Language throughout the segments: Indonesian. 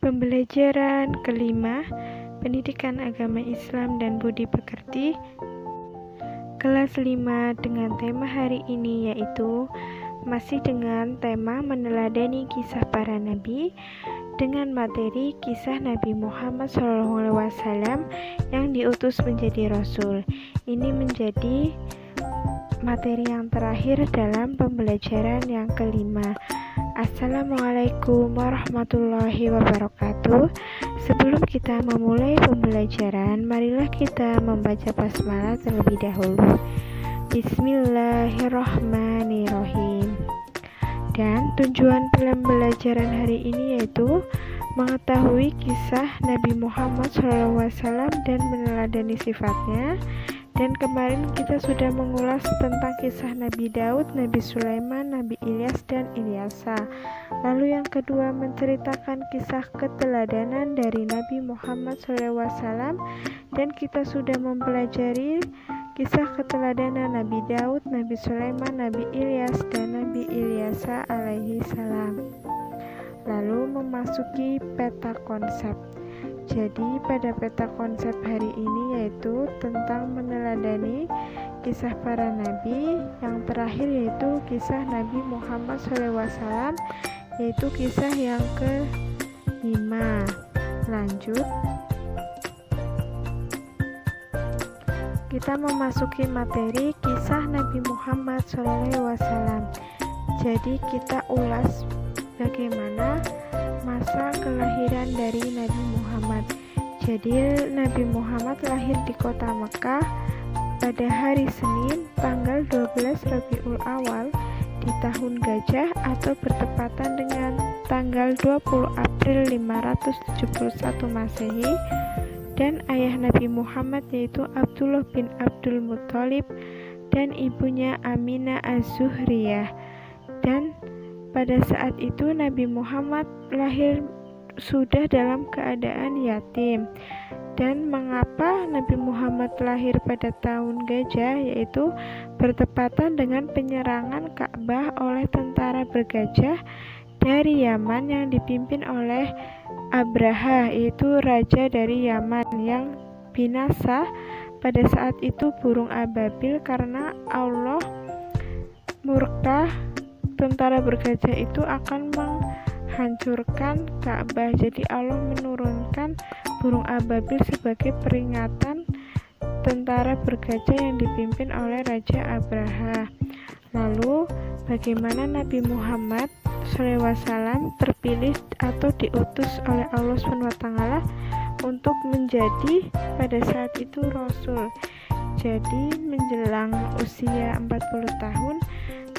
Pembelajaran kelima, Pendidikan Agama Islam dan Budi Pekerti, kelas 5 dengan tema hari ini yaitu masih dengan tema meneladani kisah para nabi dengan materi kisah Nabi Muhammad SAW yang diutus menjadi Rasul. Ini menjadi materi yang terakhir dalam pembelajaran yang kelima. Assalamualaikum warahmatullahi wabarakatuh. Sebelum kita memulai pembelajaran, marilah kita membaca basmalah terlebih dahulu. Bismillahirrahmanirrahim. Dan tujuan pembelajaran hari ini yaitu mengetahui kisah Nabi Muhammad SAW dan meneladani sifatnya. Dan kemarin kita sudah mengulas tentang kisah Nabi Daud, Nabi Sulaiman, Nabi Ilyas, dan Ilyasa. Lalu yang kedua menceritakan kisah keteladanan dari Nabi Muhammad SAW. Dan kita sudah mempelajari kisah keteladanan Nabi Daud, Nabi Sulaiman, Nabi Ilyas, dan Nabi Ilyasa alaihi salam. Lalu memasuki peta konsep. Jadi pada peta konsep hari ini yaitu tentang meneladani kisah para nabi. Yang terakhir yaitu kisah Nabi Muhammad SAW, yaitu kisah yang ke-5. Lanjut, kita memasuki materi kisah Nabi Muhammad SAW. Jadi kita ulas bagaimana masa kelahiran dari Nabi Muhammad. Jadi Nabi Muhammad lahir di kota Mekah pada hari Senin tanggal 12 Rabiul Awal di tahun Gajah atau bertepatan dengan tanggal 20 April 571 Masehi. Dan ayah Nabi Muhammad yaitu Abdullah bin Abdul Muthalib dan ibunya Aminah Az-Zuhriyah. Dan pada saat itu Nabi Muhammad lahir sudah dalam keadaan yatim. Dan mengapa Nabi Muhammad lahir pada tahun Gajah, yaitu bertepatan dengan penyerangan Ka'bah oleh tentara bergajah dari Yaman yang dipimpin oleh Abraha, yaitu raja dari Yaman yang binasa pada saat itu burung ababil karena Allah murka tentara bergajah itu akan menghancurkan Ka'bah. Jadi Allah menurunkan burung ababil sebagai peringatan tentara bergajah yang dipimpin oleh Raja Abraha. Lalu bagaimana Nabi Muhammad SAW terpilih atau diutus oleh Allah SWT untuk menjadi pada saat itu Rasul. Jadi menjelang usia 40 tahun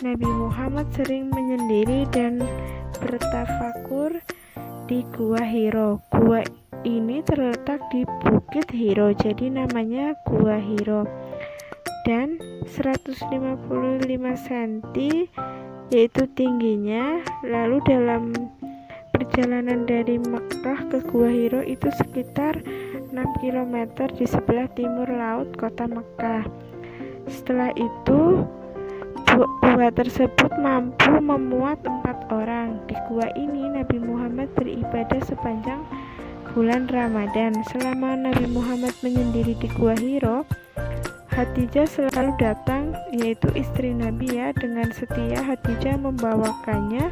Nabi Muhammad sering menyendiri dan bertafakur di Gua Hiro. Gua ini terletak di Bukit Hiro, jadi namanya Gua Hiro. Dan 155 cm yaitu tingginya. Lalu dalam perjalanan dari Mekah ke Gua Hiro itu sekitar 6 km di sebelah timur laut kota Mekah. Setelah itu gua tersebut mampu memuat 4 orang. Di gua ini Nabi Muhammad beribadah sepanjang bulan Ramadan. Selama Nabi Muhammad menyendiri di Gua Hiro, Khadijah selalu datang, yaitu istri Nabi ya. Dengan setia Khadijah membawakannya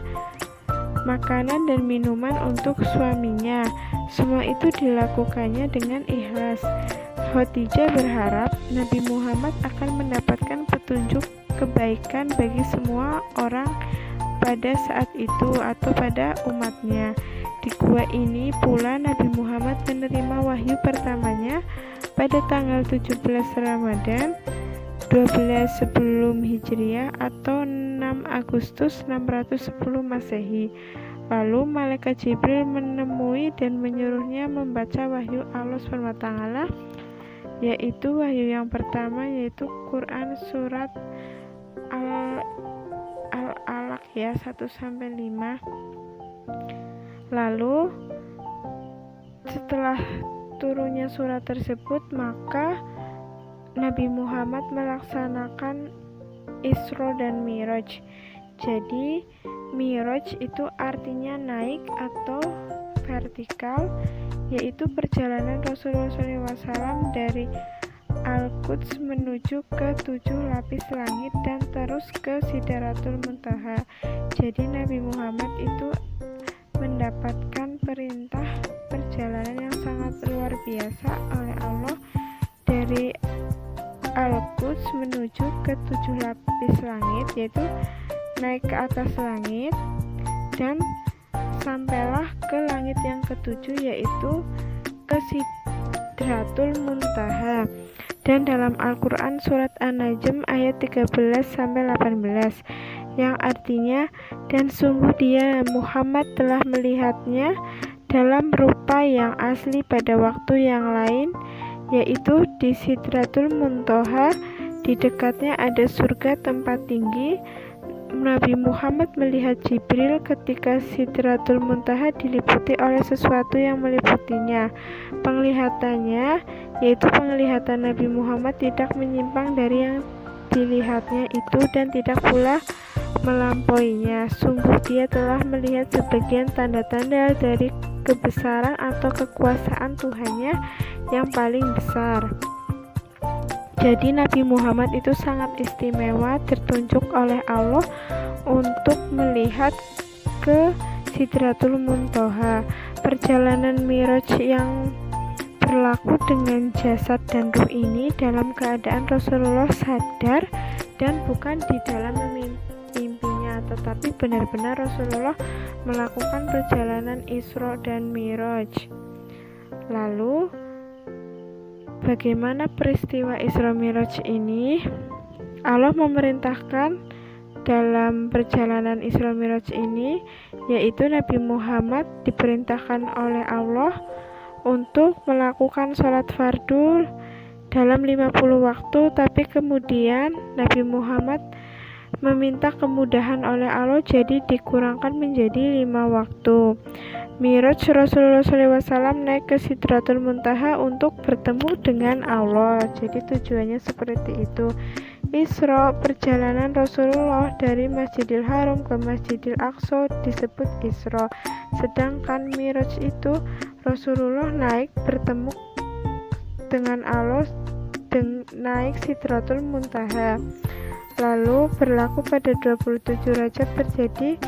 makanan dan minuman untuk suaminya. Semua itu dilakukannya dengan ikhlas. Khadijah berharap Nabi Muhammad akan mendapatkan petunjuk kebaikan bagi semua orang pada saat itu atau pada umatnya. Di gua ini pula Nabi Muhammad menerima wahyu pertamanya pada tanggal 17 Ramadan 12 sebelum Hijriah atau 6 Agustus 610 Masehi. Lalu malaikat Jibril menemui dan menyuruhnya membaca wahyu Allah SWT, yaitu wahyu yang pertama yaitu Quran surat Al-Alaq ya 1-5. Lalu setelah turunnya surat tersebut maka Nabi Muhammad melaksanakan Isra dan Mi'raj. Jadi Mi'raj itu artinya naik atau vertikal, yaitu perjalanan Rasulullah SAW dari Al-Quds menuju ke 7 lapis langit dan terus ke Sidratul Muntaha. Jadi Nabi Muhammad itu mendapatkan perintah perjalanan yang sangat luar biasa oleh Allah dari Al-Quds menuju ke 7 lapis langit, yaitu naik ke atas langit dan sampailah ke langit yang ketujuh, yaitu ke Sidratul Muntaha. Dan dalam Al-Quran surat An-Najm ayat 13-18 yang artinya, dan sungguh dia Muhammad telah melihatnya dalam rupa yang asli pada waktu yang lain, yaitu di Sidratul Muntaha. Di dekatnya ada surga tempat tinggi. Nabi Muhammad melihat Jibril ketika Sidratul Muntaha diliputi oleh sesuatu yang meliputinya. Penglihatannya, yaitu penglihatan Nabi Muhammad, tidak menyimpang dari yang dilihatnya itu dan tidak pula melampauinya. Sungguh dia telah melihat sebagian tanda-tanda dari kebesaran atau kekuasaan Tuhannya yang paling besar. Jadi Nabi Muhammad itu sangat istimewa, tertunjuk oleh Allah untuk melihat ke Sidratul Muntaha. Perjalanan Mi'raj yang berlaku dengan jasad dan ruh ini dalam keadaan Rasulullah sadar dan bukan di dalam mimpinya, tetapi benar-benar Rasulullah melakukan perjalanan Isra dan Mi'raj. Lalu bagaimana peristiwa Isra Mi'raj ini? Allah memerintahkan dalam perjalanan Isra Mi'raj ini, yaitu Nabi Muhammad diperintahkan oleh Allah untuk melakukan sholat fardu dalam 50 waktu, tapi kemudian Nabi Muhammad meminta kemudahan oleh Allah, jadi dikurangkan menjadi 5 waktu. Mi'raj Rasulullah SAW naik ke Sidratul Muntaha untuk bertemu dengan Allah. Jadi tujuannya seperti itu. Isra, perjalanan Rasulullah dari Masjidil Haram ke Masjidil Aqsa disebut Isra. Sedangkan Mi'raj itu Rasulullah naik bertemu dengan Allah naik Sidratul Muntaha. Lalu berlaku pada 27 Rajab, terjadi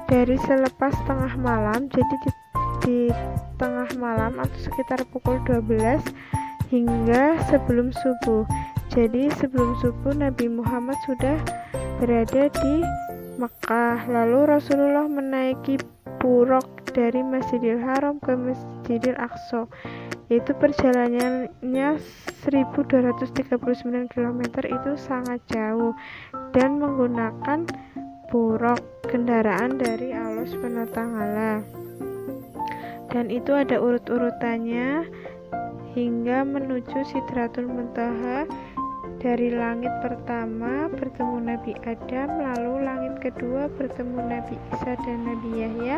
dari selepas tengah malam, jadi di tengah malam atau sekitar pukul 12 hingga sebelum subuh. Jadi sebelum subuh Nabi Muhammad sudah berada di Mekah. Lalu Rasulullah menaiki buraq dari Masjidil Haram ke Masjidil Aqsa, yaitu perjalanannya 1239 km, itu sangat jauh, dan menggunakan buraq, kendaraan dari Allah SWT. Dan itu ada urut-urutannya hingga menuju Sidratul Muntaha. Dari langit pertama bertemu Nabi Adam, lalu langit kedua bertemu Nabi Isa dan Nabi Yahya,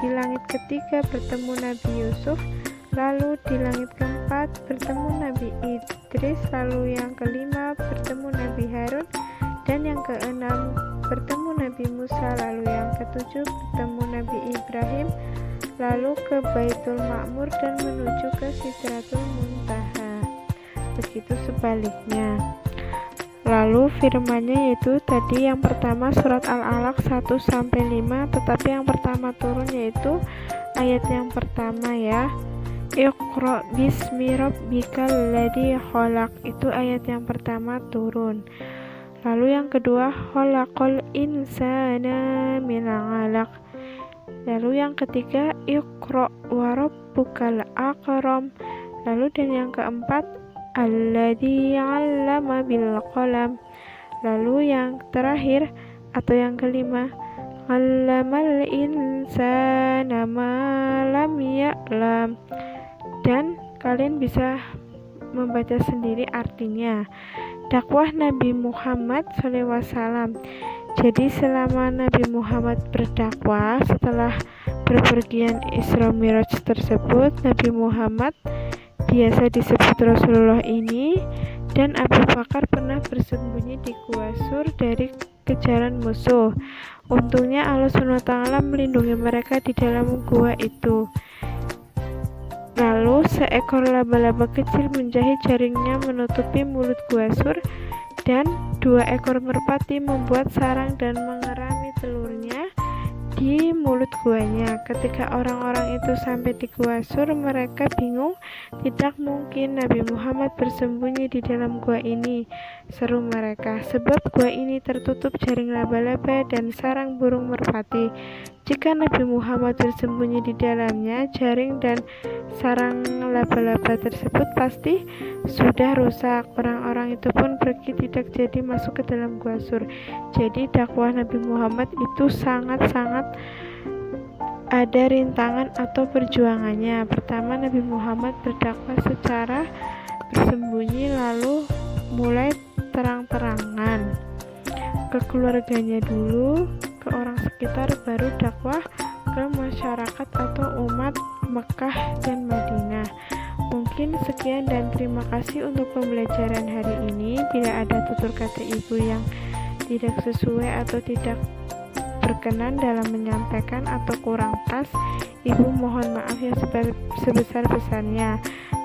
di langit ketiga bertemu Nabi Yusuf, lalu di langit keempat bertemu Nabi Idris, lalu yang kelima bertemu Nabi Harun, dan yang keenam bertemu Nabi Musa, lalu yang ketujuh bertemu Nabi Ibrahim, lalu ke Baitul Ma'mur dan menuju ke Sidratul Muntaha. Begitu sebaliknya. Lalu firman-Nya yaitu tadi yang pertama surat Al-Alaq 1-5, tetapi yang pertama turun yaitu ayat yang pertama ya. Iqra bismi rabbikal ladzi khalaq, itu ayat yang pertama turun. Lalu yang kedua khalaqal insana min 'alaq. Lalu yang ketiga Iqra wa rabbukal akram. Lalu dan yang keempat alladzi 'allama bil qalam. Lalu yang terakhir atau yang kelima 'allamal insana ma lam ya'lam. Dan kalian bisa membaca sendiri artinya. Dakwah Nabi Muhammad SAW. Jadi selama Nabi Muhammad berdakwah, setelah bepergian Isra Mi'raj tersebut, Nabi Muhammad biasa disebut Rasulullah ini dan Abu Bakar pernah bersembunyi di Gua Sur dari kejaran musuh. Untungnya Allah SWT melindungi mereka di dalam gua itu. Lalu seekor laba-laba kecil menjahit jaringnya menutupi mulut gua sur, dan 2 ekor merpati membuat sarang dan mengerami telurnya di mulut guanya. Ketika orang-orang itu sampai di Gua Sur, mereka bingung. Tidak mungkin Nabi Muhammad bersembunyi di dalam gua ini, seru mereka, sebab gua ini tertutup jaring laba-laba dan sarang burung merpati. Jika Nabi Muhammad bersembunyi di dalamnya, jaring dan sarang laba-laba tersebut pasti sudah rusak. Orang-orang itu pun pergi, tidak jadi masuk ke dalam Gua Sur. Jadi dakwah Nabi Muhammad itu sangat-sangat ada rintangan atau perjuangannya. Pertama, Nabi Muhammad berdakwah secara bersembunyi, lalu mulai terang-terangan ke keluarganya dulu, ke orang sekitar, baru dakwah ke masyarakat atau umat Mekah dan Madinah. Mungkin sekian dan terima kasih untuk pembelajaran hari ini. Bila ada tutur kata ibu yang tidak sesuai atau tidak berkenan dalam menyampaikan atau kurang pas, ibu mohon maaf ya sebesar-besarnya.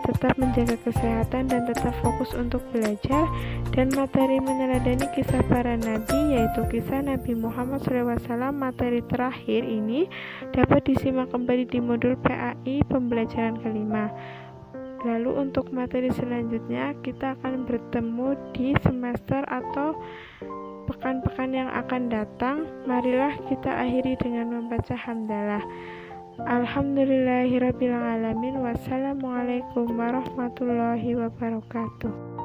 Tetap menjaga kesehatan dan tetap fokus untuk belajar, dan materi meneladani kisah para nabi, yaitu kisah Nabi Muhammad SAW. Materi terakhir ini dapat disimak kembali di modul PAI pembelajaran kelima. Lalu untuk materi selanjutnya kita akan bertemu di semester atau pekan-pekan yang akan datang. Marilah kita akhiri dengan membaca hamdalah. Alhamdulillahirrabbilalamin. Wassalamualaikum warahmatullahi wabarakatuh.